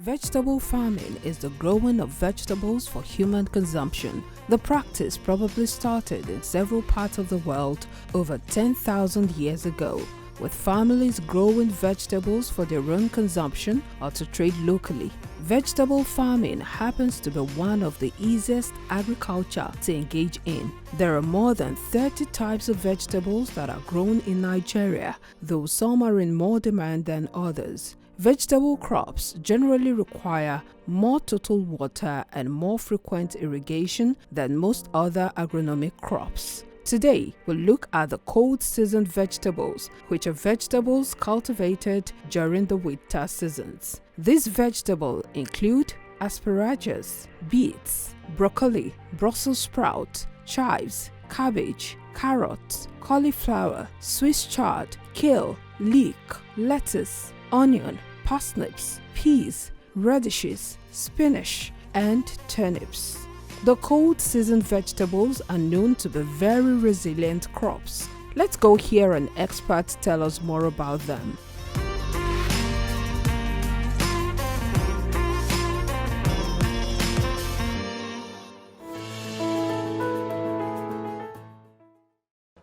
Vegetable farming is the growing of vegetables for human consumption. The practice probably started in several parts of the world over 10,000 years ago, with families growing vegetables for their own consumption or to trade locally. Vegetable farming happens to be one of the easiest agriculture to engage in. There are more than 30 types of vegetables that are grown in Nigeria, though some are in more demand than others. Vegetable crops generally require more total water and more frequent irrigation than most other agronomic crops. Today, we'll look at the cold season vegetables, which are vegetables cultivated during the winter seasons. These vegetables include asparagus, beets, broccoli, Brussels sprout, chives, cabbage, carrots, cauliflower, Swiss chard, kale, leek, lettuce, onion, parsnips, peas, radishes, spinach, and turnips. The cold season vegetables are known to be very resilient crops. Let's go hear an expert tell us more about them.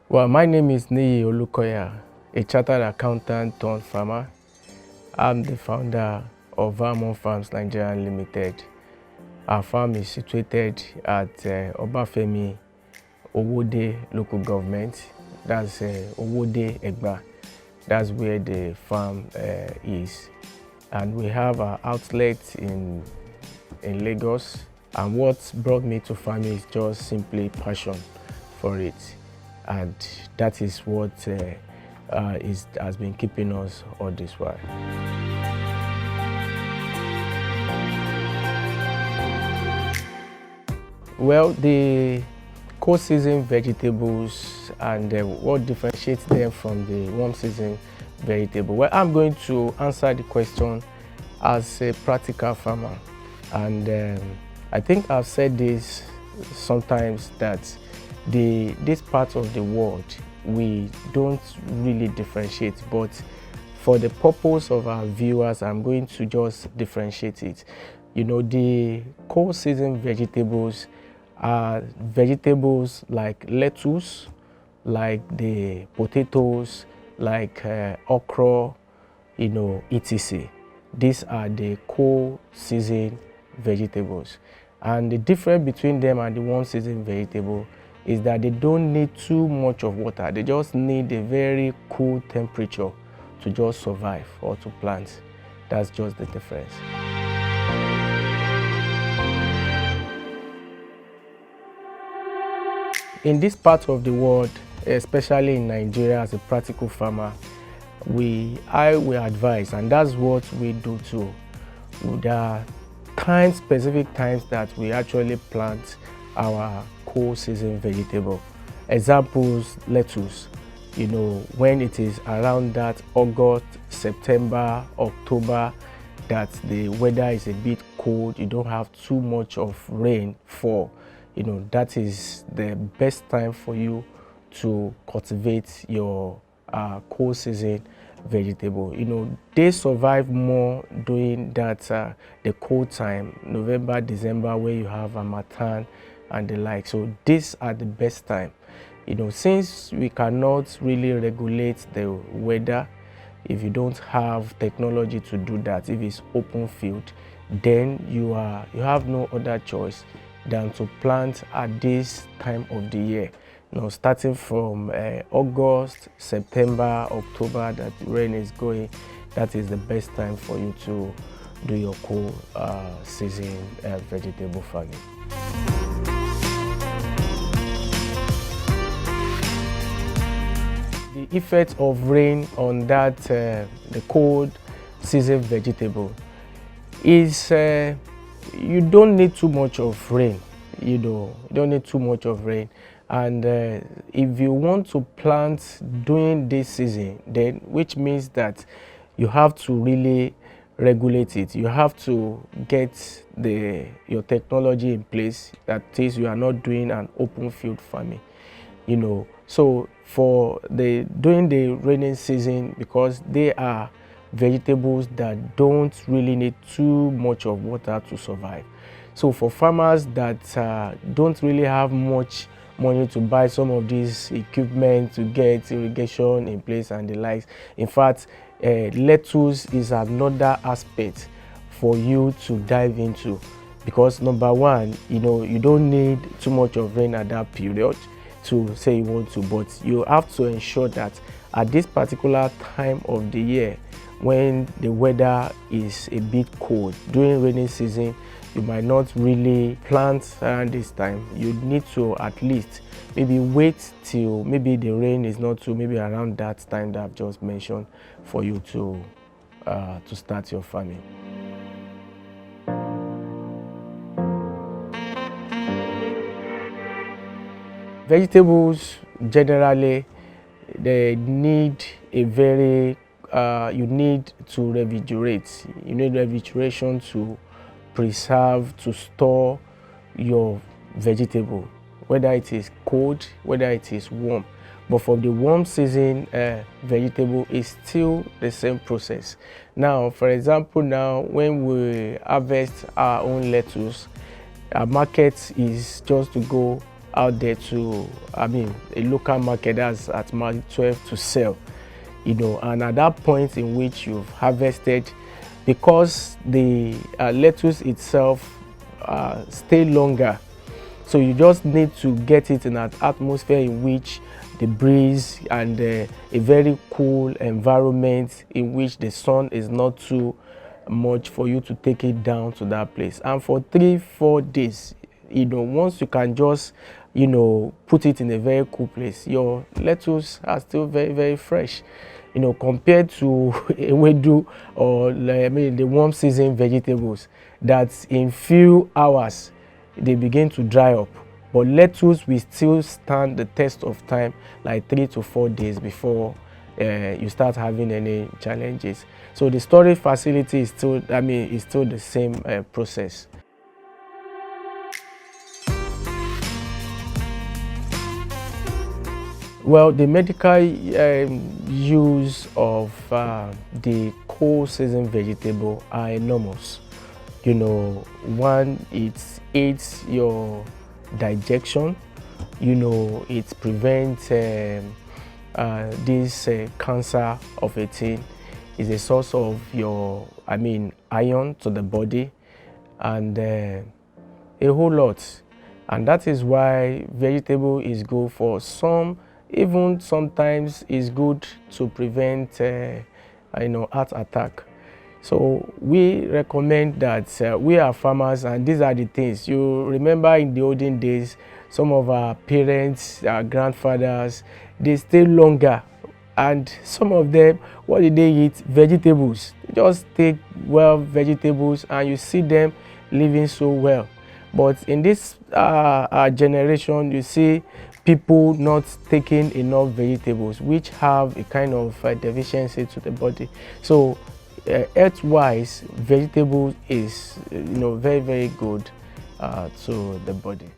Well, my name is Niyi Olukoya, a chartered accountant turned farmer. I'm the founder of Vermont Farms Nigeria Limited. Our farm is situated at Obafemi Owode local government. That's Owode Egba. That's where the farm is. And we have our outlet in Lagos. And what brought me to farming is just simply passion for it. And that is what has been keeping us all this while. Well, the cold season vegetables and what differentiates them from the warm season vegetable. Well, I'm going to answer the question as a practical farmer, and I think I've said this sometimes that this part of the world we don't really differentiate, but for the purpose of our viewers, I'm going to just differentiate it. You know, the cold season vegetables are vegetables like lettuce, like the potatoes, like okra, etc. These are the cold season vegetables. And the difference between them and the warm season vegetable is that they don't need too much of water. They just need a very cool temperature to just survive or to plant. That's just the difference. In this part of the world, especially in Nigeria, as a practical farmer, I will advise, and that's what we do too. There are specific times that we actually plant our cold season vegetable. Examples, lettuce. When it is around that August, September, October, that the weather is a bit cold, you don't have too much of rain fall. That is the best time for you to cultivate your cold season vegetable. They survive more during that the cold time, November, December, where you have harmattan and the like. So these are the best time. Since we cannot really regulate the weather, if you don't have technology to do that, if it's open field, then you have no other choice than to plant at this time of the year. Starting from August, September, October, that rain is going, that is the best time for you to do your cold season vegetable farming. The effect of rain on that the cold season vegetable is you don't need too much of rain. You don't need too much of rain. And if you want to plant during this season, then which means that you have to really regulate it. You have to get your technology in place. That is, you are not doing an open field farming. So for during the rainy season, because they are vegetables that don't really need too much of water to survive. So for farmers that don't really have much money to buy some of these equipment to get irrigation in place and the likes, in fact, lettuce is another aspect for you to dive into, because number one, you don't need too much of rain at that period to say you want to, but you have to ensure that at this particular time of the year, when the weather is a bit cold during rainy season, you might not really plant around this time. You need to at least maybe wait till maybe the rain is not too, maybe around that time that I've just mentioned, for you to start your farming. Vegetables generally, they need a very you need to refrigerate. You need refrigeration to preserve, to store your vegetable, whether it is cold, whether it is warm. But for the warm season vegetable, is still the same process. Now, for example, now when we harvest our own lettuce, our market is just to go out there to, a local market that's at Mark 12 to sell, and at that point in which you've harvested, because the lettuce itself stay longer, so you just need to get it in an atmosphere in which the breeze and a very cool environment in which the sun is not too much for you to take it down to that place. And for 3-4 days, once you can just put it in a very cool place, your lettuce are still very, very fresh, compared to ewedu or the warm season vegetables that in few hours they begin to dry up. But lettuce will still stand the test of time, like 3 to 4 days before you start having any challenges. So the storage facility is still, is still the same process. Well, the medical use of the cold season vegetable are enormous. One, it aids your digestion. It prevents this cancer of a thing. Is a source of your, iron to the body, and a whole lot. And that is why vegetable is good for some. Even sometimes is good to prevent heart attack. So we recommend that we are farmers, and these are the things. You remember in the olden days, some of our parents, our grandfathers, they stay longer, and some of them, what did they eat? Vegetables. They just take vegetables, and you see them living so well. But in this generation, you see people not taking enough vegetables, which have a kind of deficiency to the body. So health-wise, vegetables is very, very good to the body.